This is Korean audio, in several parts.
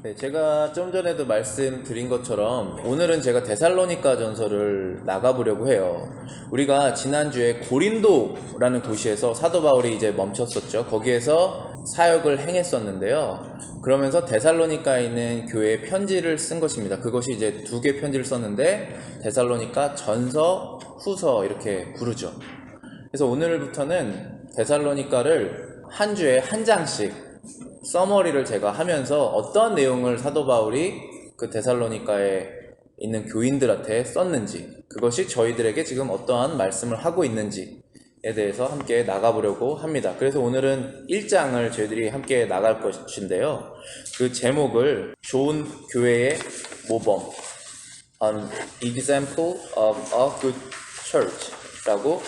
네, 제가 좀 전에도 말씀드린 것처럼 오늘은 제가 데살로니가 전서를 나가보려고 해요. 우리가 지난주에 고린도라는 도시에서 사도 바울이 이제 멈췄었죠. 거기에서 사역을 행했었는데요. 그러면서 데살로니카에 있는 교회에 편지를 쓴 것입니다. 그것이 이제 두 개 편지를 썼는데 데살로니가 전서, 후서 이렇게 부르죠. 그래서 오늘부터는 데살로니가를 한 주에 한 장씩 서머리를 제가 하면서 어떤 내용을 사도 바울이 그 데살로니가에 있는 교인들한테 썼는지, 그것이 저희들에게 지금 어떠한 말씀을 하고 있는지에 대해서 함께 나가보려고 합니다. 그래서 오늘은 1장을 저희들이 함께 나갈 것인데요. 그 제목을 좋은 교회의 모범, An Example of a Good Church 라고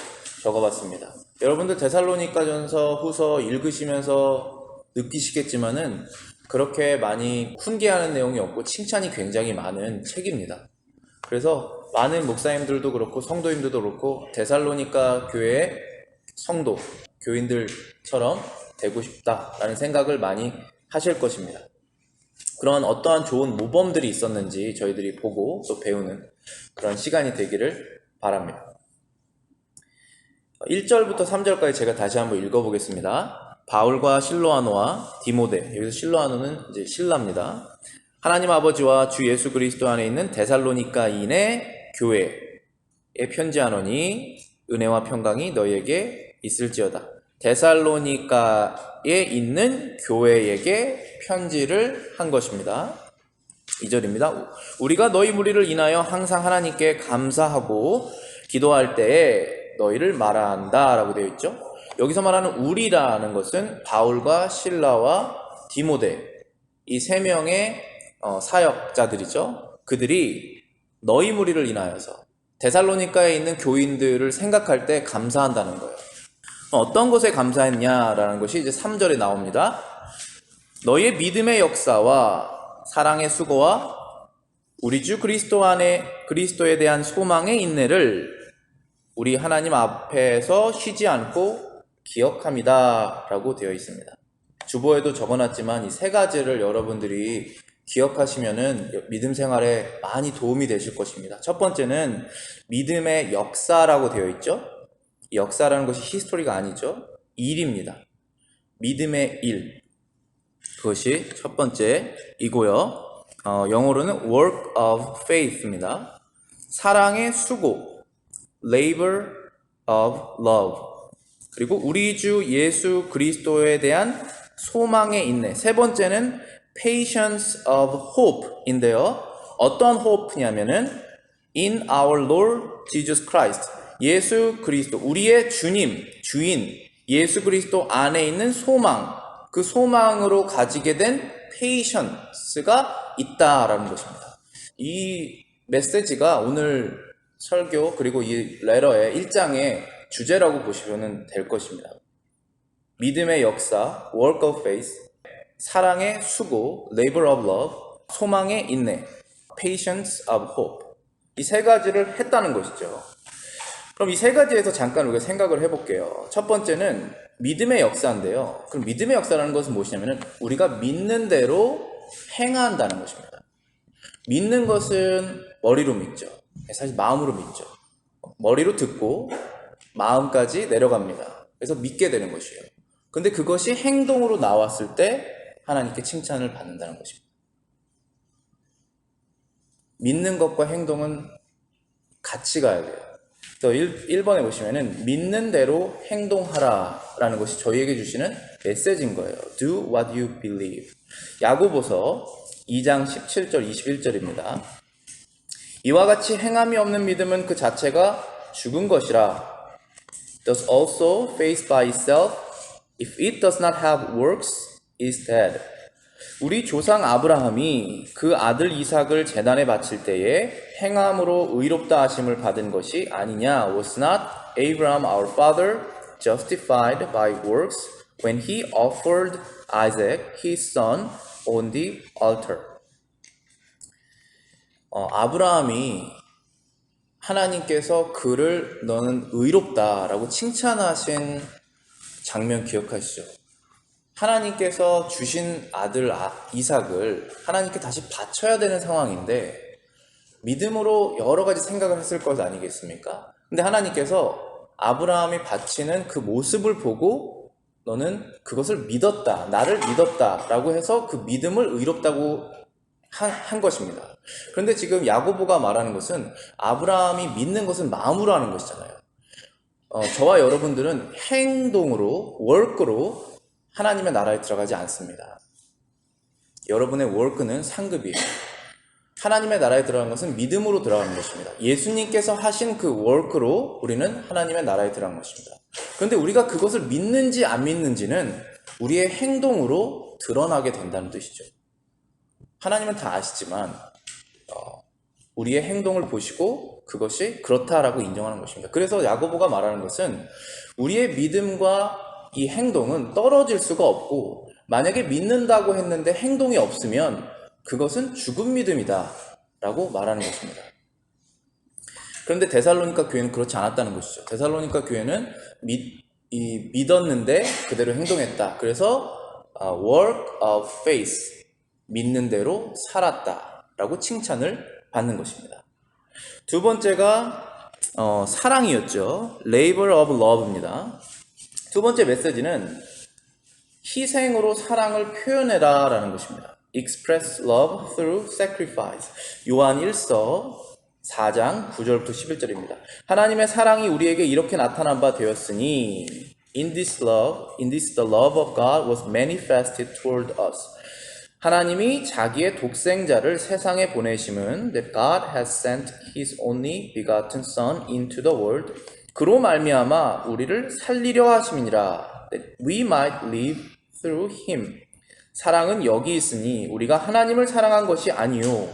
적어봤습니다. 여러분들 데살로니가 전서 후서 읽으시면서 느끼시겠지만은 그렇게 많이 훈계하는 내용이 없고 칭찬이 굉장히 많은 책입니다. 그래서 많은 목사님들도 그렇고 성도님들도 그렇고 데살로니가 교회의 성도, 교인들처럼 되고 싶다라는 생각을 많이 하실 것입니다. 그런 어떠한 좋은 모범들이 있었는지 저희들이 보고 또 배우는 그런 시간이 되기를 바랍니다. 1절부터 3절까지 제가 다시 한번 읽어보겠습니다. 바울과 실로아노와 디모데, 여기서 실로아노는 이제 신라입니다. 하나님 아버지와 주 예수 그리스도 안에 있는 데살로니가인의 교회에 편지하노니 은혜와 평강이 너희에게 있을지어다. 데살로니가에 있는 교회에게 편지를 한 것입니다. 2절입니다. 우리가 너희 무리를 인하여 항상 하나님께 감사하고 기도할 때에 너희를 말한다 라고 되어 있죠. 여기서 말하는 우리라는 것은 바울과 실라와 디모데, 이 세 명의 사역자들이죠. 그들이 너희 무리를 인하여서 데살로니가에 있는 교인들을 생각할 때 감사한다는 거예요. 어떤 것에 감사했냐라는 것이 이제 3절에 나옵니다. 너희의 믿음의 역사와 사랑의 수고와 우리 주 그리스도 안에 그리스도에 대한 소망의 인내를 우리 하나님 앞에서 쉬지 않고 기억합니다 라고 되어 있습니다. 주보에도 적어놨지만 이 세 가지를 여러분들이 기억하시면은 믿음 생활에 많이 도움이 되실 것입니다. 첫 번째는 믿음의 역사라고 되어 있죠. 역사라는 것이 히스토리가 아니죠. 일입니다. 믿음의 일, 그것이 첫 번째이고요. 영어로는 work of faith입니다. 사랑의 수고, labor of love, 그리고 우리 주 예수 그리스도에 대한 소망의 인내. 세 번째는 patience of hope인데요. 어떤 hope냐면은 in our Lord Jesus Christ, 예수 그리스도, 우리의 주님, 주인 예수 그리스도 안에 있는 소망, 그 소망으로 가지게 된 patience가 있다라는 것입니다. 이 메시지가 오늘 설교 그리고 이 레터의 1장의 주제라고 보시면 될 것입니다. 믿음의 역사, work of faith, 사랑의 수고, labor of love, 소망의 인내, patience of hope, 이 세 가지를 했다는 것이죠. 그럼 이 세 가지에서 잠깐 우리가 생각을 해볼게요. 첫 번째는 믿음의 역사인데요. 그럼 믿음의 역사라는 것은 무엇이냐면 우리가 믿는 대로 행한다는 것입니다. 믿는 것은 머리로 믿죠. 사실 마음으로 믿죠. 머리로 듣고 마음까지 내려갑니다. 그래서 믿게 되는 것이에요. 근데 그것이 행동으로 나왔을 때 하나님께 칭찬을 받는다는 것입니다. 믿는 것과 행동은 같이 가야 돼요. 또 1번에 보시면은 믿는 대로 행동하라 라는 것이 저희에게 주시는 메시지인 거예요. Do what you believe. 야고보서 2장 17절 21절입니다. 이와 같이 행함이 없는 믿음은 그 자체가 죽은 것이라. Does also faith by itself, if it does not have works, is dead. 우리 조상 아브라함이 그 아들 이삭을 제단에 바칠 때에 행함으로 의롭다 하심을 받은 것이 아니냐. Was not Abraham our father justified by works when he offered Isaac his son on the altar? 아브라함이 하나님께서 그를 너는 의롭다라고 칭찬하신 장면 기억하시죠? 하나님께서 주신 아들 이삭을 하나님께 다시 바쳐야 되는 상황인데 믿음으로 여러 가지 생각을 했을 것 아니겠습니까? 근데 하나님께서 아브라함이 바치는 그 모습을 보고 너는 그것을 믿었다, 나를 믿었다 라고 해서 그 믿음을 의롭다고 한 것입니다. 그런데 지금 야고보가 말하는 것은 아브라함이 믿는 것은 마음으로 하는 것이잖아요. 저와 여러분들은 행동으로, work로 하나님의 나라에 들어가지 않습니다. 여러분의 work는 상급이에요. 하나님의 나라에 들어가는 것은 믿음으로 들어가는 것입니다. 예수님께서 하신 그 work로 우리는 하나님의 나라에 들어간 것입니다. 그런데 우리가 그것을 믿는지 안 믿는지는 우리의 행동으로 드러나게 된다는 뜻이죠. 하나님은 다 아시지만 우리의 행동을 보시고 그것이 그렇다라고 인정하는 것입니다. 그래서 야고보가 말하는 것은 우리의 믿음과 이 행동은 떨어질 수가 없고 만약에 믿는다고 했는데 행동이 없으면 그것은 죽은 믿음이다 라고 말하는 것입니다. 그런데 데살로니가 교회는 그렇지 않았다는 것이죠. 데살로니가 교회는 믿었는데 그대로 행동했다. 그래서 work of faith, 믿는 대로 살았다 라고 칭찬을 받는 것입니다. 두 번째가 사랑이었죠. labor of love입니다. 두 번째 메시지는 희생으로 사랑을 표현해라 라는 것입니다. express love through sacrifice. 요한 1서 4장 9절부터 11절입니다. 하나님의 사랑이 우리에게 이렇게 나타난 바 되었으니 in this the love of God was manifested toward us. 하나님이 자기의 독생자를 세상에 보내심은 that God has sent His only begotten Son into the world. 그로 말미암아 우리를 살리려 하심이니라. That we might live through Him. 사랑은 여기 있으니 우리가 하나님을 사랑한 것이 아니요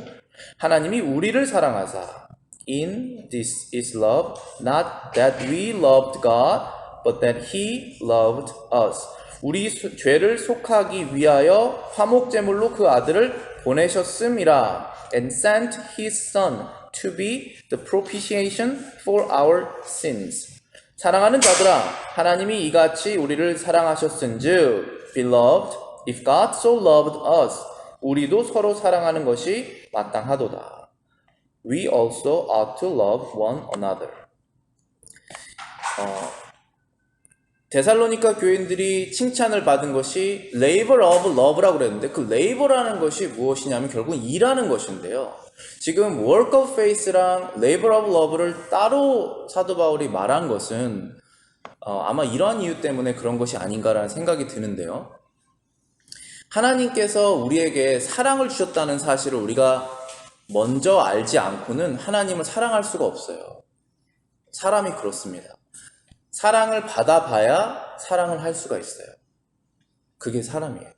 하나님이 우리를 사랑하사 In this is love, not that we loved God, but that He loved us. 우리 죄를 속하기 위하여 화목제물로 그 아들을 보내셨음이라. And sent His Son to be the propitiation for our sins. 사랑하는 자들아, 하나님이 이같이 우리를 사랑하셨은즉, Beloved, if God so loved us, 우리도 서로 사랑하는 것이 마땅하도다. We also ought to love one another. 데살로니가 교인들이 칭찬을 받은 것이 labor of love라고 그랬는데 그 labor라는 것이 무엇이냐면 결국은 일하는 것인데요. 지금 work of faith랑 labor of love를 따로 사도 바울이 말한 것은 아마 이러한 이유 때문에 그런 것이 아닌가라는 생각이 드는데요. 하나님께서 우리에게 사랑을 주셨다는 사실을 우리가 먼저 알지 않고는 하나님을 사랑할 수가 없어요. 사람이 그렇습니다. 사랑을 받아봐야 사랑을 할 수가 있어요. 그게 사람이에요.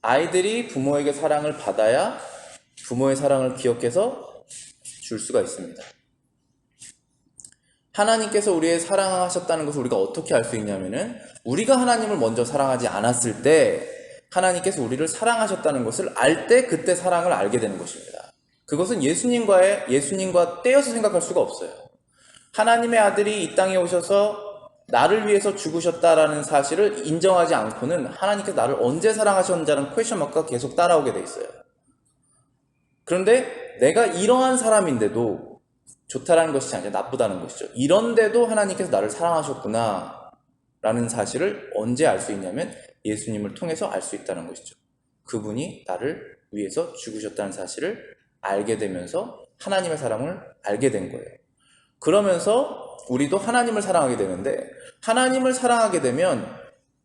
아이들이 부모에게 사랑을 받아야 부모의 사랑을 기억해서 줄 수가 있습니다. 하나님께서 우리의 사랑하셨다는 것을 우리가 어떻게 알 수 있냐면은 우리가 하나님을 먼저 사랑하지 않았을 때 하나님께서 우리를 사랑하셨다는 것을 알 때 그때 사랑을 알게 되는 것입니다. 그것은 예수님과 떼어서 생각할 수가 없어요. 하나님의 아들이 이 땅에 오셔서 나를 위해서 죽으셨다라는 사실을 인정하지 않고는 하나님께서 나를 언제 사랑하셨는지라는 퀘스천 마크가 계속 따라오게 돼 있어요. 그런데 내가 이러한 사람인데도 좋다라는 것이 아니라 나쁘다는 것이죠. 이런데도 하나님께서 나를 사랑하셨구나 라는 사실을 언제 알 수 있냐면 예수님을 통해서 알 수 있다는 것이죠. 그분이 나를 위해서 죽으셨다는 사실을 알게 되면서 하나님의 사랑을 알게 된 거예요. 그러면서 우리도 하나님을 사랑하게 되는데 하나님을 사랑하게 되면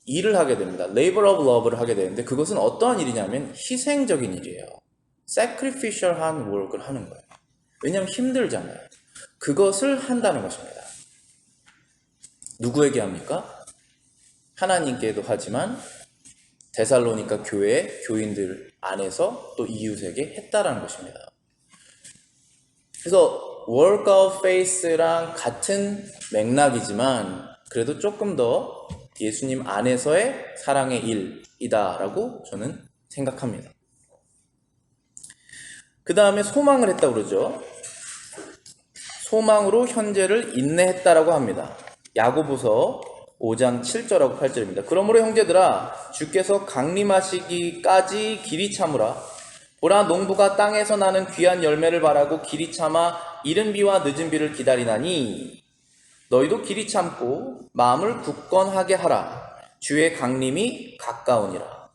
일을 하게 됩니다. Labor of Love를 하게 되는데 그것은 어떠한 일이냐면 희생적인 일이에요. Sacrificial한 work을 하는 거예요. 왜냐하면 힘들잖아요. 그것을 한다는 것입니다. 누구에게 합니까? 하나님께도 하지만 데살로니가 교회 교인들 안에서 또 이웃에게 했다라는 것입니다. 그래서 work of faith랑 같은 맥락이지만 그래도 조금 더 예수님 안에서의 사랑의 일이다라고 저는 생각합니다. 그 다음에 소망을 했다고 그러죠. 소망으로 현재를 인내했다라고 합니다. 야고보서 5장 7절하고 8절입니다. 그러므로 형제들아 주께서 강림하시기까지 길이 참으라. 보라 농부가 땅에서 나는 귀한 열매를 바라고 길이 참아 이른 비와 늦은 비를 기다리나니 너희도 길이 참고 마음을 굳건하게 하라. 주의 강림이 가까우니라.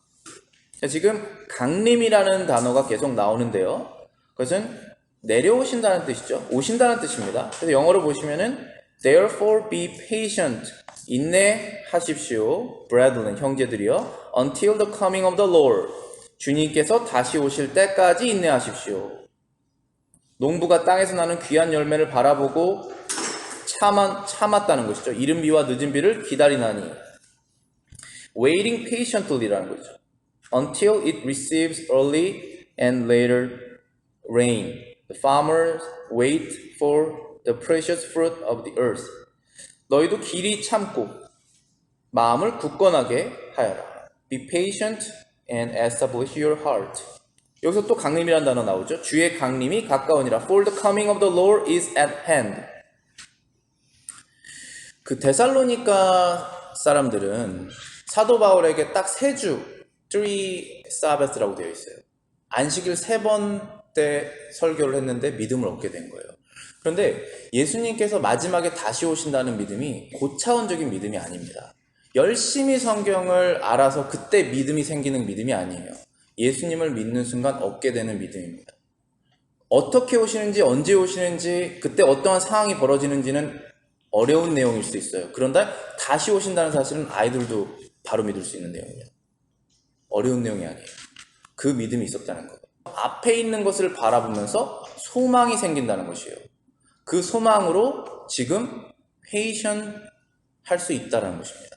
지금 강림이라는 단어가 계속 나오는데요. 그것은 내려오신다는 뜻이죠. 오신다는 뜻입니다. 그래서 영어로 보시면은 Therefore be patient. 인내하십시오. Brethren, 형제들이여. Until the coming of the Lord. 주님께서 다시 오실 때까지 인내하십시오. 농부가 땅에서 나는 귀한 열매를 바라보고 참았다는 것이죠. 이른 비와 늦은 비를 기다리나니. Waiting patiently라는 거죠. Until it receives early and later rain. The farmers wait for the precious fruit of the earth. 너희도 길이 참고 마음을 굳건하게 하여라. Be patient and establish your heart. 여기서 또 강림이라는 단어 나오죠. 주의 강림이 가까우니라. For the coming of the Lord is at hand. 그 데살로니가 사람들은 사도 바울에게 딱 3주, 3 Sabbath라고 되어 있어요. 안식일 3번 때 설교를 했는데 믿음을 얻게 된 거예요. 그런데 예수님께서 마지막에 다시 오신다는 믿음이 고차원적인 믿음이 아닙니다. 열심히 성경을 알아서 그때 믿음이 생기는 믿음이 아니에요. 예수님을 믿는 순간 얻게 되는 믿음입니다. 어떻게 오시는지, 언제 오시는지, 그때 어떠한 상황이 벌어지는지는 어려운 내용일 수 있어요. 그런데 다시 오신다는 사실은 아이들도 바로 믿을 수 있는 내용이에요. 어려운 내용이 아니에요. 그 믿음이 있었다는 거예요. 앞에 있는 것을 바라보면서 소망이 생긴다는 것이에요. 그 소망으로 지금 페이션 할 수 있다는 것입니다.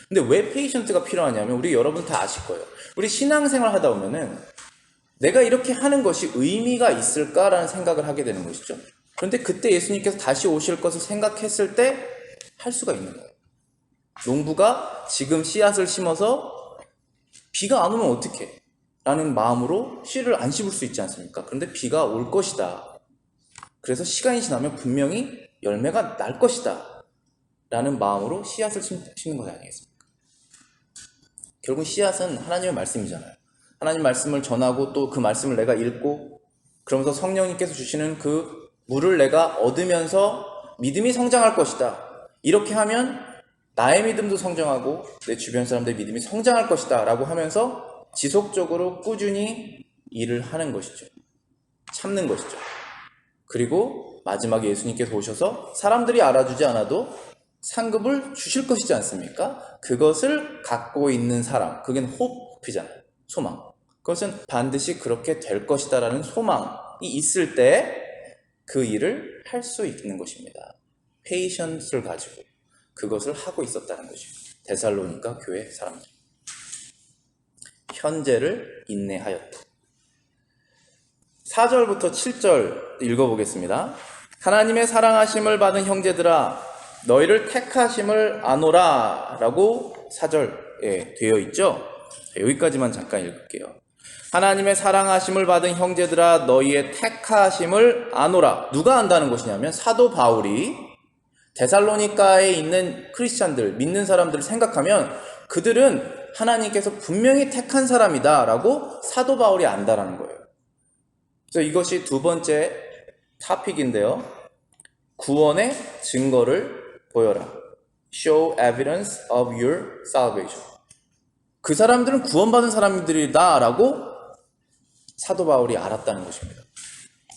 근데 왜 페이션트가 필요하냐면 우리 여러분 다 아실 거예요. 우리 신앙생활 하다 보면은 내가 이렇게 하는 것이 의미가 있을까라는 생각을 하게 되는 것이죠. 그런데 그때 예수님께서 다시 오실 것을 생각했을 때 할 수가 있는 거예요. 농부가 지금 씨앗을 심어서 비가 안 오면 어떡해? 라는 마음으로 씨를 안 씹을 수 있지 않습니까? 그런데 비가 올 것이다. 그래서 시간이 지나면 분명히 열매가 날 것이다. 라는 마음으로 씨앗을 심는 것이 아니겠습니까? 결국 씨앗은 하나님의 말씀이잖아요. 하나님 말씀을 전하고 또 그 말씀을 내가 읽고 그러면서 성령님께서 주시는 그 물을 내가 얻으면서 믿음이 성장할 것이다. 이렇게 하면 나의 믿음도 성장하고 내 주변 사람들의 믿음이 성장할 것이다 라고 하면서 지속적으로 꾸준히 일을 하는 것이죠. 참는 것이죠. 그리고 마지막에 예수님께서 오셔서 사람들이 알아주지 않아도 상급을 주실 것이지 않습니까? 그것을 갖고 있는 사람, 그게 호프이잖아요. 소망. 그것은 반드시 그렇게 될 것이다 라는 소망이 있을 때 그 일을 할 수 있는 것입니다. 페이션스를 가지고 그것을 하고 있었다는 것입니다. 데살로니가 교회 사람들. 현재를 인내하였다. 4절부터 7절 읽어보겠습니다. 하나님의 사랑하심을 받은 형제들아 너희를 택하심을 아노라 라고 4절에 되어 있죠. 여기까지만 잠깐 읽을게요. 하나님의 사랑하심을 받은 형제들아 너희의 택하심을 아노라. 누가 안다는 것이냐면 사도 바울이 데살로니가에 있는 크리스찬들, 믿는 사람들을 생각하면 그들은 하나님께서 분명히 택한 사람이다 라고 사도 바울이 안다라는 거예요. 그래서 이것이 두 번째 토픽인데요. 구원의 증거를 보여라. Show evidence of your salvation. 그 사람들은 구원받은 사람들이다 라고 사도 바울이 알았다는 것입니다.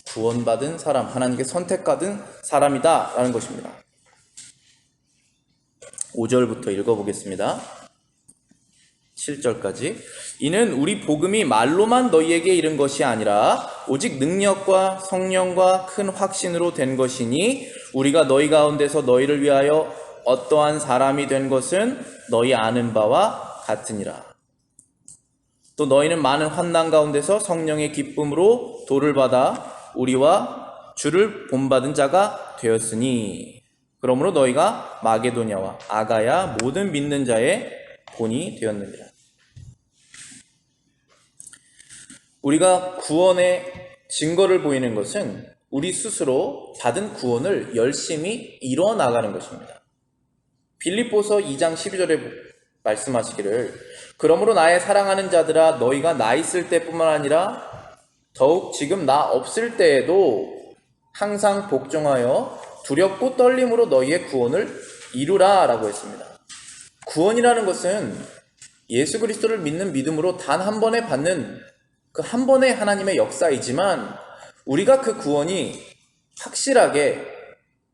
구원받은 사람, 하나님께 선택받은 사람이다 라는 것입니다. 5절부터 읽어보겠습니다. 7절까지. 이는 우리 복음이 말로만 너희에게 이른 것이 아니라 오직 능력과 성령과 큰 확신으로 된 것이니 우리가 너희 가운데서 너희를 위하여 어떠한 사람이 된 것은 너희 아는 바와 같으니라. 또 너희는 많은 환난 가운데서 성령의 기쁨으로 도를 받아 우리와 주를 본받은 자가 되었으니 그러므로 너희가 마게도냐와 아가야 모든 믿는 자의 본이 되었느니라. 우리가 구원의 증거를 보이는 것은 우리 스스로 받은 구원을 열심히 이뤄나가는 것입니다. 빌립보서 2장 12절에 말씀하시기를 그러므로 나의 사랑하는 자들아 너희가 나 있을 때뿐만 아니라 더욱 지금 나 없을 때에도 항상 복종하여 두렵고 떨림으로 너희의 구원을 이루라 라고 했습니다. 구원이라는 것은 예수 그리스도를 믿는 믿음으로 단 한 번에 받는 그 한 번의 하나님의 역사이지만 우리가 그 구원이 확실하게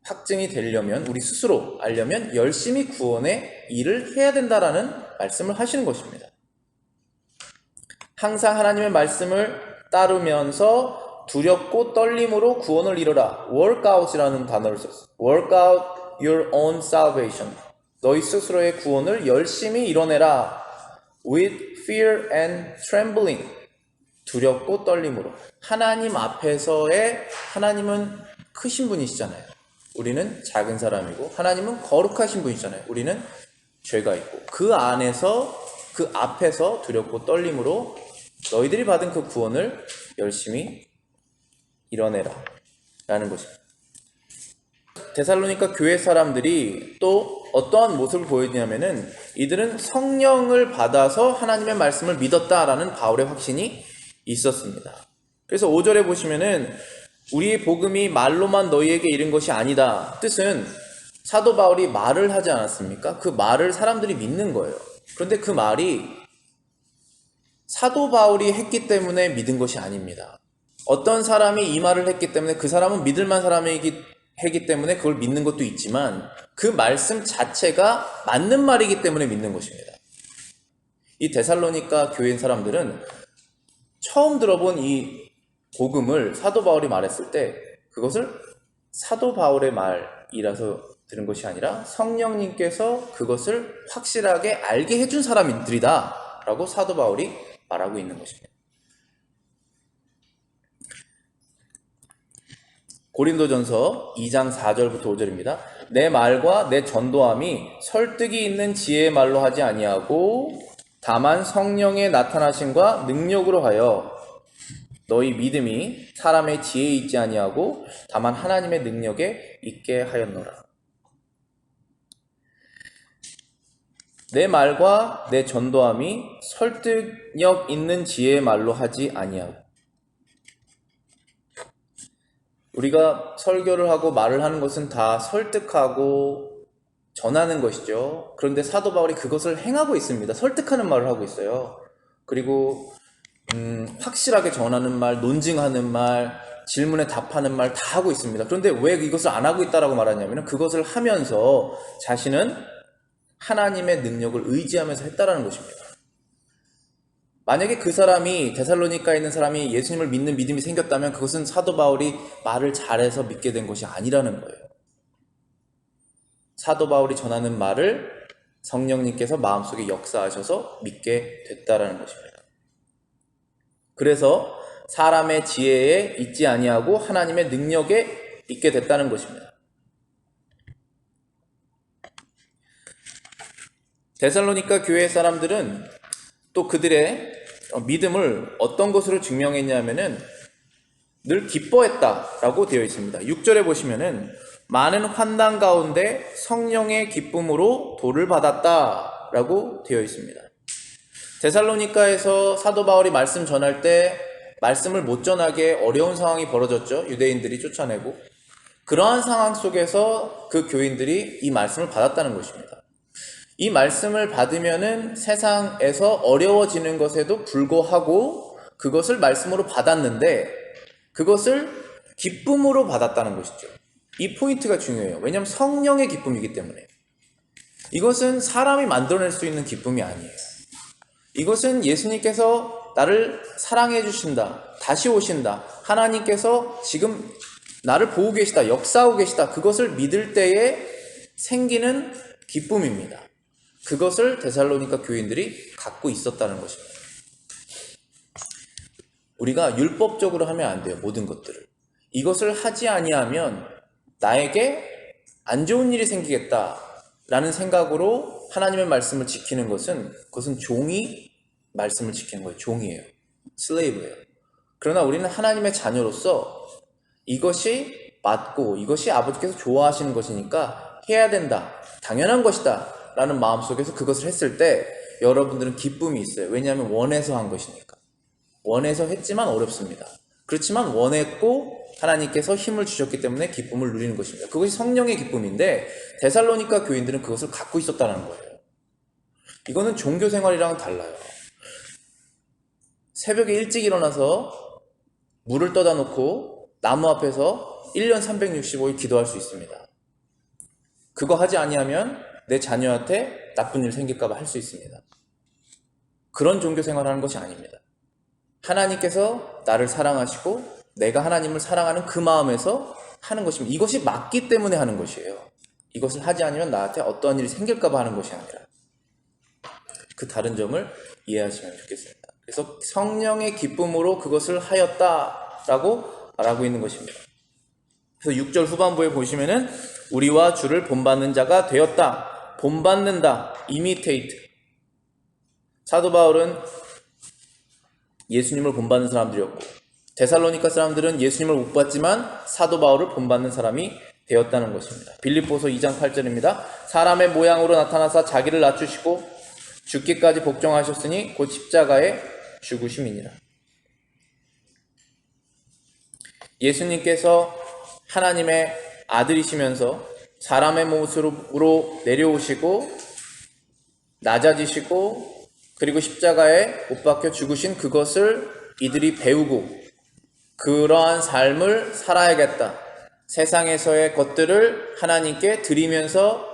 확증이 되려면 우리 스스로 알려면 열심히 구원의 일을 해야 된다라는 말씀을 하시는 것입니다. 항상 하나님의 말씀을 따르면서 두렵고 떨림으로 구원을 이루라. work out이라는 단어를 썼어요. work out your own salvation. 너희 스스로의 구원을 열심히 이뤄내라. with fear and trembling. 두렵고 떨림으로. 하나님 앞에서의 하나님은 크신 분이시잖아요. 우리는 작은 사람이고 하나님은 거룩하신 분이잖아요. 우리는 죄가 있고 그 안에서 그 앞에서 두렵고 떨림으로 너희들이 받은 그 구원을 열심히 이뤄내라 라는 것입니다. 데살로니가 교회 사람들이 또 어떠한 모습을 보였냐면은 이들은 성령을 받아서 하나님의 말씀을 믿었다라는 바울의 확신이 있었습니다. 그래서 5절에 보시면은 우리의 복음이 말로만 너희에게 이른 것이 아니다. 뜻은 사도 바울이 말을 하지 않았습니까? 그 말을 사람들이 믿는 거예요. 그런데 그 말이 사도 바울이 했기 때문에 믿은 것이 아닙니다. 어떤 사람이 이 말을 했기 때문에 그 사람은 믿을만 사람이기 때문에 그걸 믿는 것도 있지만 그 말씀 자체가 맞는 말이기 때문에 믿는 것입니다. 이 데살로니가 교회 사람들은 처음 들어본 이 복음을 사도 바울이 말했을 때 그것을 사도 바울의 말이라서 들은 것이 아니라 성령님께서 그것을 확실하게 알게 해준 사람들이다 라고 사도 바울이 말하고 있는 것입니다. 고린도전서 2장 4절부터 5절입니다. 내 말과 내 전도함이 설득이 있는 지혜의 말로 하지 아니하고 다만 성령의 나타나심과 능력으로 하여 너희 믿음이 사람의 지혜에 있지 아니하고 다만 하나님의 능력에 있게 하였노라. 내 말과 내 전도함이 설득력 있는 지혜의 말로 하지 아니하고 우리가 설교를 하고 말을 하는 것은 다 설득하고 전하는 것이죠. 그런데 사도 바울이 그것을 행하고 있습니다. 설득하는 말을 하고 있어요. 그리고 확실하게 전하는 말, 논증하는 말, 질문에 답하는 말 다 하고 있습니다. 그런데 왜 이것을 안 하고 있다라고 말하냐면 그것을 하면서 자신은 하나님의 능력을 의지하면서 했다라는 것입니다. 만약에 그 사람이 데살로니카에 있는 사람이 예수님을 믿는 믿음이 생겼다면 그것은 사도 바울이 말을 잘해서 믿게 된 것이 아니라는 거예요. 사도 바울이 전하는 말을 성령님께서 마음속에 역사하셔서 믿게 됐다라는 것입니다. 그래서 사람의 지혜에 있지 아니하고 하나님의 능력에 있게 됐다는 것입니다. 데살로니가 교회 사람들은 또 그들의 믿음을 어떤 것으로 증명했냐면은 늘 기뻐했다라고 되어 있습니다. 6절에 보시면은 많은 환난 가운데 성령의 기쁨으로 도를 받았다라고 되어 있습니다. 데살로니가에서 사도 바울이 말씀 전할 때 말씀을 못 전하게 어려운 상황이 벌어졌죠. 유대인들이 쫓아내고 그러한 상황 속에서 그 교인들이 이 말씀을 받았다는 것입니다. 이 말씀을 받으면은 세상에서 어려워지는 것에도 불구하고 그것을 말씀으로 받았는데 그것을 기쁨으로 받았다는 것이죠. 이 포인트가 중요해요. 왜냐하면 성령의 기쁨이기 때문에. 이것은 사람이 만들어낼 수 있는 기쁨이 아니에요. 이것은 예수님께서 나를 사랑해 주신다, 다시 오신다, 하나님께서 지금 나를 보고 계시다, 역사하고 계시다, 그것을 믿을 때에 생기는 기쁨입니다. 그것을 데살로니가 교인들이 갖고 있었다는 것입니다. 우리가 율법적으로 하면 안 돼요. 모든 것들을. 이것을 하지 아니하면 나에게 안 좋은 일이 생기겠다라는 생각으로 하나님의 말씀을 지키는 것은 그것은 종이 말씀을 지키는 거예요. 종이에요. 슬레이브예요. 그러나 우리는 하나님의 자녀로서 이것이 맞고 이것이 아버지께서 좋아하시는 것이니까 해야 된다, 당연한 것이다 라는 마음속에서 그것을 했을 때 여러분들은 기쁨이 있어요. 왜냐하면 원해서 한 것이니까. 원해서 했지만 어렵습니다. 그렇지만 원했고 하나님께서 힘을 주셨기 때문에 기쁨을 누리는 것입니다. 그것이 성령의 기쁨인데 데살로니가 교인들은 그것을 갖고 있었다는 거예요. 이거는 종교 생활이랑은 달라요. 새벽에 일찍 일어나서 물을 떠다 놓고 나무 앞에서 1년 365일 기도할 수 있습니다. 그거 하지 아니하면 내 자녀한테 나쁜 일 생길까 봐 할 수 있습니다. 그런 종교 생활하는 것이 아닙니다. 하나님께서 나를 사랑하시고 내가 하나님을 사랑하는 그 마음에서 하는 것입니다. 이것이 맞기 때문에 하는 것이에요. 이것을 하지 않으면 나한테 어떠한 일이 생길까 봐 하는 것이 아니라. 그 다른 점을 이해하시면 좋겠습니다. 그래서 성령의 기쁨으로 그것을 하였다라고 말하고 있는 것입니다. 그래서 6절 후반부에 보시면은 우리와 주를 본받는 자가 되었다. 본받는다. imitate. 사도 바울은 예수님을 본받는 사람들이었고 데살로니가 사람들은 예수님을 못 봤지만 사도 바울을 본받는 사람이 되었다는 것입니다. 빌립보서 2장 8절입니다. 사람의 모양으로 나타나사 자기를 낮추시고 죽기까지 복종하셨으니 곧 십자가에 죽으심이니라. 예수님께서 하나님의 아들이시면서 사람의 모습으로 내려오시고 낮아지시고 그리고 십자가에 못 박혀 죽으신 그것을 이들이 배우고 그러한 삶을 살아야겠다. 세상에서의 것들을 하나님께 드리면서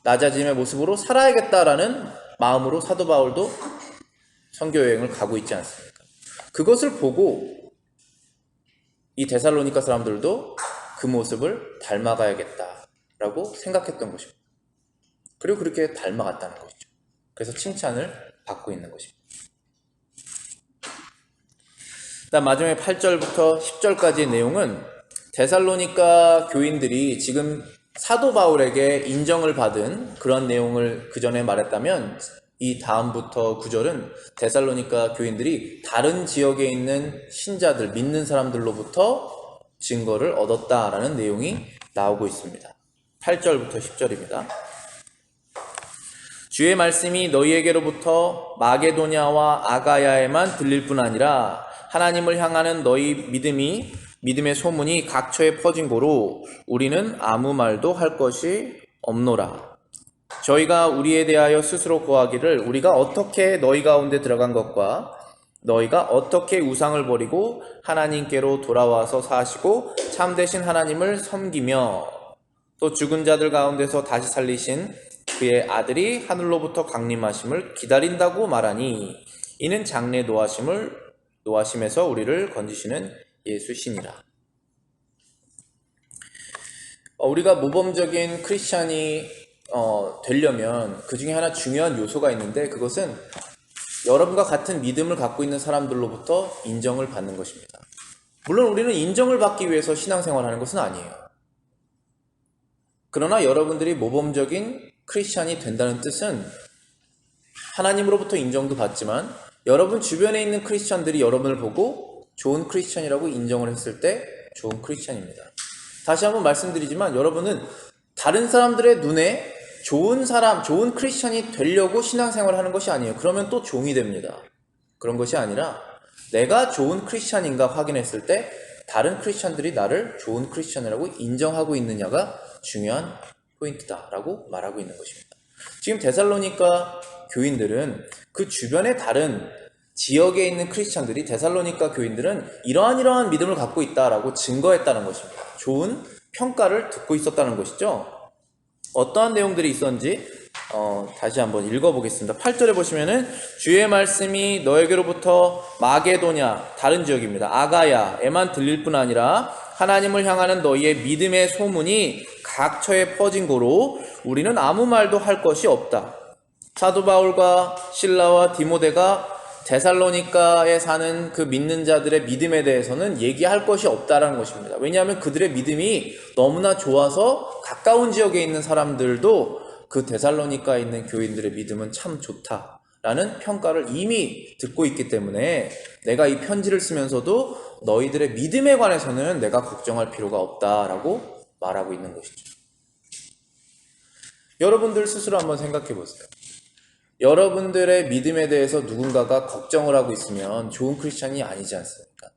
낮아짐의 모습으로 살아야겠다라는 마음으로 사도 바울도 선교 여행을 가고 있지 않습니까? 그것을 보고 이 데살로니가 사람들도 그 모습을 닮아가야겠다라고 생각했던 것입니다. 그리고 그렇게 닮아갔다는 것이죠. 그래서 칭찬을 받고 있는 것입니다. 일단 마지막에 8절부터 10절까지의 내용은 데살로니가 교인들이 지금 사도 바울에게 인정을 받은 그런 내용을 그 전에 말했다면 이 다음부터 9절은 데살로니가 교인들이 다른 지역에 있는 신자들, 믿는 사람들로부터 증거를 얻었다라는 내용이 나오고 있습니다. 8절부터 10절입니다. 주의 말씀이 너희에게로부터 마게도냐와 아가야에만 들릴 뿐 아니라 하나님을 향하는 너희 믿음의 소문이 각처에 퍼진 고로 우리는 아무 말도 할 것이 없노라. 저희가 우리에 대하여 스스로 고하기를 우리가 어떻게 너희 가운데 들어간 것과 너희가 어떻게 우상을 버리고 하나님께로 돌아와서 사시고 참되신 하나님을 섬기며 또 죽은 자들 가운데서 다시 살리신 그의 아들이 하늘로부터 강림하심을 기다린다고 말하니 이는 장래 노하심에서 우리를 건지시는 예수시니라. 우리가 모범적인 크리스찬이 되려면 그 중에 하나 중요한 요소가 있는데 그것은 여러분과 같은 믿음을 갖고 있는 사람들로부터 인정을 받는 것입니다. 물론 우리는 인정을 받기 위해서 신앙생활하는 것은 아니에요. 그러나 여러분들이 모범적인 크리스찬이 된다는 뜻은 하나님으로부터 인정도 받지만 여러분 주변에 있는 크리스찬들이 여러분을 보고 좋은 크리스찬이라고 인정을 했을 때 좋은 크리스찬입니다. 다시 한번 말씀드리지만 여러분은 다른 사람들의 눈에 좋은 사람, 좋은 크리스찬이 되려고 신앙생활을 하는 것이 아니에요. 그러면 또 종이 됩니다. 그런 것이 아니라 내가 좋은 크리스찬인가 확인했을 때 다른 크리스찬들이 나를 좋은 크리스찬이라고 인정하고 있느냐가 중요한 포인트다라고 말하고 있는 것입니다. 지금 데살로니가 교인들은 그 주변의 다른 지역에 있는 크리스찬들이 데살로니가 교인들은 이러한 믿음을 갖고 있다라고 증거했다는 것입니다. 좋은 평가를 듣고 있었다는 것이죠. 어떠한 내용들이 있었는지 다시 한번 읽어보겠습니다. 8절에 보시면은 주의 말씀이 너에게로부터 마게도냐, 다른 지역입니다. 아가야에만 들릴 뿐 아니라 하나님을 향하는 너희의 믿음의 소문이 각처에 퍼진 고로 우리는 아무 말도 할 것이 없다. 사도 바울과 실라와 디모데가 데살로니가에 사는 그 믿는 자들의 믿음에 대해서는 얘기할 것이 없다라는 것입니다. 왜냐하면 그들의 믿음이 너무나 좋아서 가까운 지역에 있는 사람들도 그 데살로니가에 있는 교인들의 믿음은 참 좋다라는 평가를 이미 듣고 있기 때문에 내가 이 편지를 쓰면서도 너희들의 믿음에 관해서는 내가 걱정할 필요가 없다라고 말하고 있는 것이죠. 여러분들 스스로 한번 생각해 보세요. 여러분들의 믿음에 대해서 누군가가 걱정을 하고 있으면 좋은 크리스찬이 아니지 않습니까?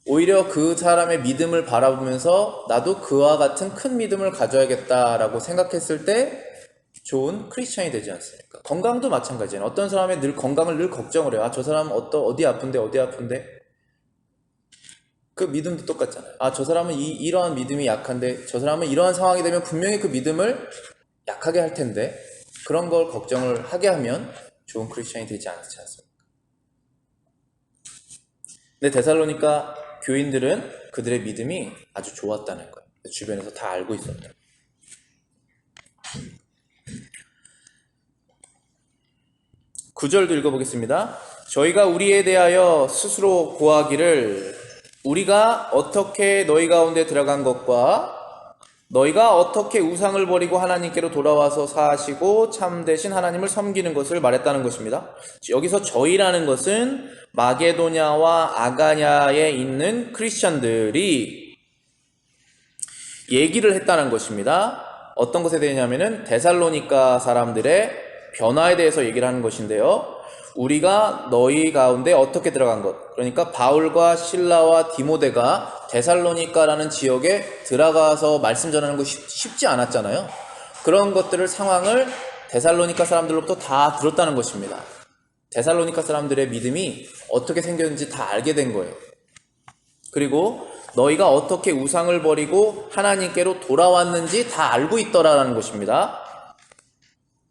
오히려 그 사람의 믿음을 바라보면서 나도 그와 같은 큰 믿음을 가져야겠다라고 생각했을 때 좋은 크리스찬이 되지 않습니까? 건강도 마찬가지예요. 어떤 사람이 늘 건강을 늘 걱정을 해요. 아, 저 사람은 어디 아픈데? 그 믿음도 똑같잖아요. 아, 저 사람은 이러한 믿음이 약한데, 저 사람은 이러한 상황이 되면 분명히 그 믿음을 약하게 할 텐데, 그런 걸 걱정을 하게 하면 좋은 크리스찬이 되지 않지 않습니까? 근데 데살로니가 교인들은 그들의 믿음이 아주 좋았다는 거예요. 주변에서 다 알고 있었다. 9절도 읽어보겠습니다. 저희가 우리에 대하여 스스로 고하기를 우리가 어떻게 너희 가운데 들어간 것과 너희가 어떻게 우상을 버리고 하나님께로 돌아와서 사시고 참되신 하나님을 섬기는 것을 말했다는 것입니다. 여기서 저희라는 것은 마게도냐와 아가냐에 있는 크리스천들이 얘기를 했다는 것입니다. 어떤 것에 대해냐면은 데살로니가 사람들의 변화에 대해서 얘기를 하는 것인데요. 우리가 너희 가운데 어떻게 들어간 것, 그러니까 바울과 실라와 디모데가 데살로니가라는 지역에 들어가서 말씀 전하는 것이 쉽지 않았잖아요. 그런 것들을 상황을 데살로니가 사람들로부터 다 들었다는 것입니다. 데살로니가 사람들의 믿음이 어떻게 생겼는지 다 알게 된 거예요. 그리고 너희가 어떻게 우상을 버리고 하나님께로 돌아왔는지 다 알고 있더라라는 것입니다.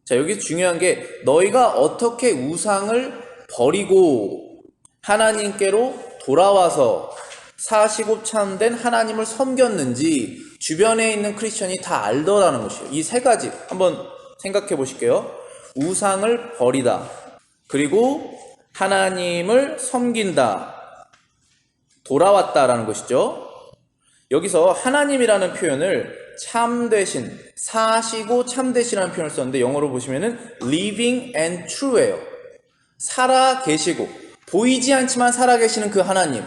자, 여기 중요한 게 너희가 어떻게 우상을 버리고 하나님께로 돌아와서 사시고 참된 하나님을 섬겼는지 주변에 있는 크리스천이 다 알더라는 것이에요. 이 세 가지 한번 생각해 보실게요. 우상을 버리다, 그리고 하나님을 섬긴다, 돌아왔다라는 것이죠. 여기서 하나님이라는 표현을 참되신, 사시고 참되시라는 표현을 썼는데 영어로 보시면은 living and true예요. 살아 계시고 보이지 않지만 살아 계시는 그 하나님,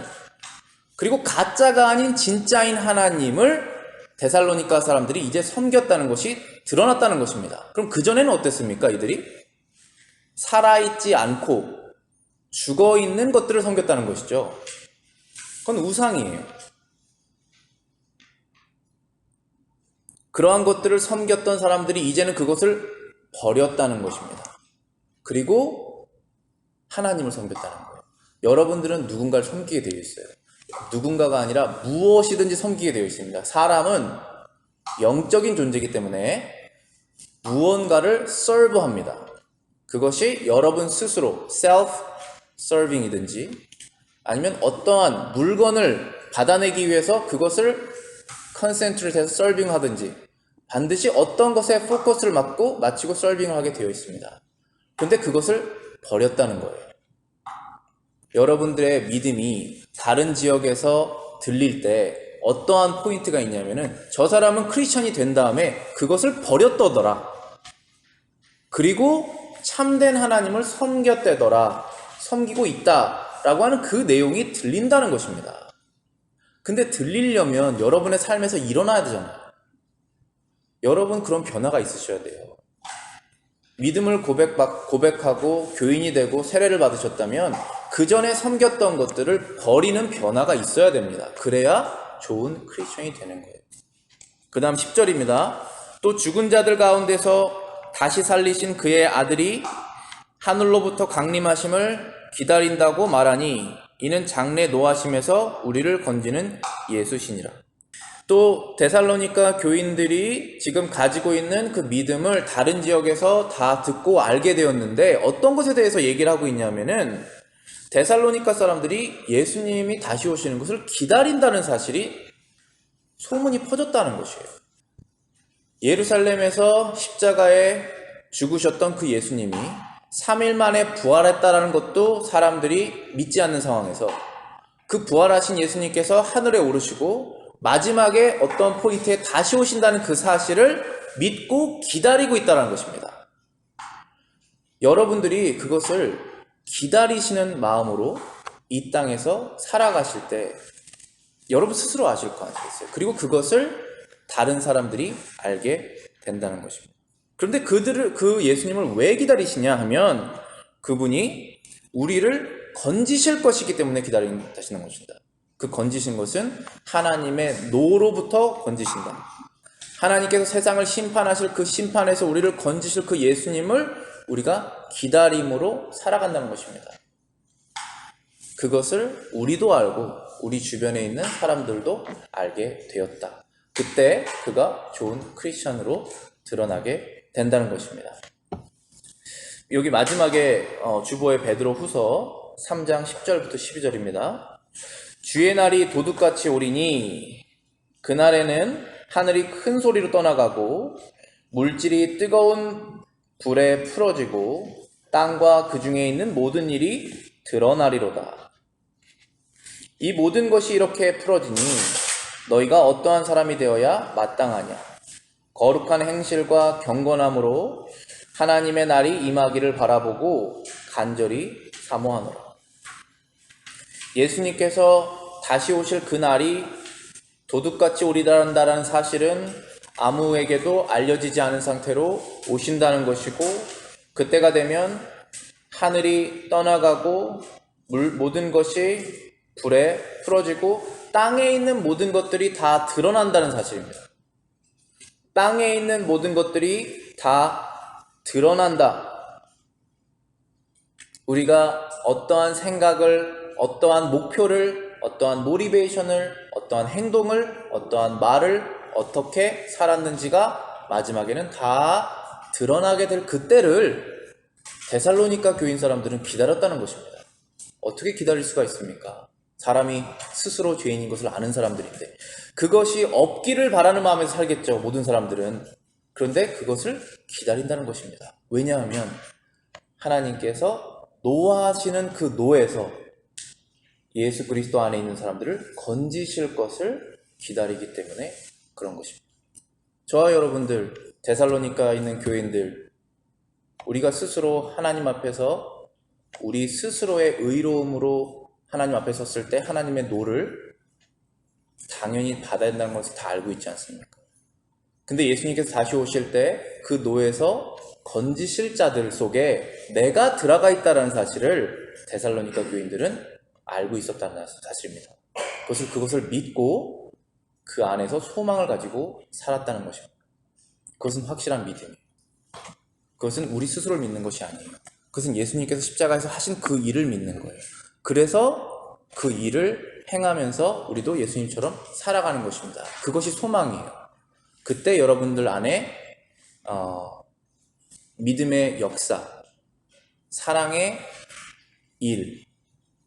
그리고 가짜가 아닌 진짜인 하나님을 데살로니가 사람들이 이제 섬겼다는 것이 드러났다는 것입니다. 그럼 그전에는 어땠습니까? 이들이 살아있지 않고 죽어있는 것들을 섬겼다는 것이죠. 그건 우상이에요. 그러한 것들을 섬겼던 사람들이 이제는 그것을 버렸다는 것입니다. 그리고 하나님을 섬겼다는 거예요. 여러분들은 누군가를 섬기게 되어 있어요. 누군가가 아니라 무엇이든지 섬기게 되어 있습니다. 사람은 영적인 존재이기 때문에 무언가를 serve합니다. 그것이 여러분 스스로 self-serving이든지 아니면 어떠한 물건을 받아내기 위해서 그것을 컨센트를 해서 서빙 하든지 반드시 어떤 것에 포커스를 맞추고 서빙을 하게 되어 있습니다. 근데 그것을 버렸다는 거예요. 여러분들의 믿음이 다른 지역에서 들릴 때 어떠한 포인트가 있냐면은 저 사람은 크리스천이 된 다음에 그것을 버렸더더라. 그리고 참된 하나님을 섬겼대더라. 섬기고 있다라고 하는 그 내용이 들린다는 것입니다. 근데 들리려면 여러분의 삶에서 일어나야 되잖아요. 여러분 그런 변화가 있으셔야 돼요. 믿음을 고백하고 교인이 되고 세례를 받으셨다면 그 전에 섬겼던 것들을 버리는 변화가 있어야 됩니다. 그래야 좋은 크리스천이 되는 거예요. 그 다음 10절입니다. 또 죽은 자들 가운데서 다시 살리신 그의 아들이 하늘로부터 강림하심을 기다린다고 말하니 이는 장래 노하심에서 우리를 건지는 예수시니라. 또 데살로니가 교인들이 지금 가지고 있는 그 믿음을 다른 지역에서 다 듣고 알게 되었는데 어떤 것에 대해서 얘기를 하고 있냐면은 데살로니가 사람들이 예수님이 다시 오시는 것을 기다린다는 사실이 소문이 퍼졌다는 것이에요. 예루살렘에서 십자가에 죽으셨던 그 예수님이 3일 만에 부활했다라는 것도 사람들이 믿지 않는 상황에서 그 부활하신 예수님께서 하늘에 오르시고 마지막에 어떤 포인트에 다시 오신다는 그 사실을 믿고 기다리고 있다는 것입니다. 여러분들이 그것을 기다리시는 마음으로 이 땅에서 살아가실 때 여러분 스스로 아실 거 아니겠어요? 그리고 그것을 다른 사람들이 알게 된다는 것입니다. 그런데 그 예수님을 왜 기다리시냐 하면 그분이 우리를 건지실 것이기 때문에 기다리시는 것입니다. 그 건지신 것은 하나님의 노로부터 건지신다. 하나님께서 세상을 심판하실 그 심판에서 우리를 건지실 그 예수님을 우리가 기다림으로 살아간다는 것입니다. 그것을 우리도 알고 우리 주변에 있는 사람들도 알게 되었다. 그때 그가 좋은 크리스천으로 드러나게 된다는 것입니다. 여기 마지막에 주보의 베드로 후서 3장 10절부터 12절입니다. 주의 날이 도둑같이 오리니 그날에는 하늘이 큰 소리로 떠나가고 물질이 뜨거운 불에 풀어지고 땅과 그 중에 있는 모든 일이 드러나리로다. 이 모든 것이 이렇게 풀어지니 너희가 어떠한 사람이 되어야 마땅하냐? 거룩한 행실과 경건함으로 하나님의 날이 임하기를 바라보고 간절히 사모하노라. 예수님께서 다시 오실 그 날이 도둑같이 오리다라는 사실은 아무에게도 알려지지 않은 상태로 오신다는 것이고, 그때가 되면 하늘이 떠나가고 모든 것이 불에 풀어지고 땅에 있는 모든 것들이 다 드러난다는 사실입니다. 땅에 있는 모든 것들이 다 드러난다. 우리가 어떠한 생각을, 어떠한 목표를, 어떠한 모티베이션을, 어떠한 행동을, 어떠한 말을 어떻게 살았는지가 마지막에는 다 드러나게 될 그때를 데살로니가 교인 사람들은 기다렸다는 것입니다. 어떻게 기다릴 수가 있습니까? 사람이 스스로 죄인인 것을 아는 사람들인데 그것이 없기를 바라는 마음에서 살겠죠, 모든 사람들은. 그런데 그것을 기다린다는 것입니다. 왜냐하면 하나님께서 노하시는 그 노에서 예수 그리스도 안에 있는 사람들을 건지실 것을 기다리기 때문에 그런 것입니다. 저와 여러분들, 데살로니가 있는 교인들, 우리가 스스로 하나님 앞에서 우리 스스로의 의로움으로 하나님 앞에 섰을 때 하나님의 노를 당연히 받아야 된다는 것을 다 알고 있지 않습니까? 근데 예수님께서 다시 오실 때 그 노에서 건지실 자들 속에 내가 들어가 있다는 사실을 데살로니가 교인들은 알고 있었다는 사실입니다. 그것을 믿고 그 안에서 소망을 가지고 살았다는 것입니다. 그것은 확실한 믿음이에요. 그것은 우리 스스로를 믿는 것이 아니에요. 그것은 예수님께서 십자가에서 하신 그 일을 믿는 거예요. 그래서 그 일을 행하면서 우리도 예수님처럼 살아가는 것입니다. 그것이 소망이에요. 그때 여러분들 안에 믿음의 역사, 사랑의 일,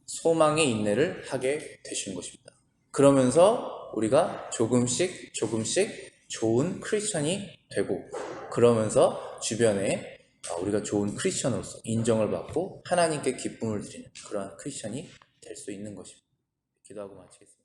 소망의 인내를 하게 되시는 것입니다. 그러면서 우리가 조금씩 좋은 크리스천이 되고, 그러면서 주변에 우리가 좋은 크리스천으로서 인정을 받고 하나님께 기쁨을 드리는 그러한 크리스천이 될 수 있는 것입니다. 기도하고 마치겠습니다.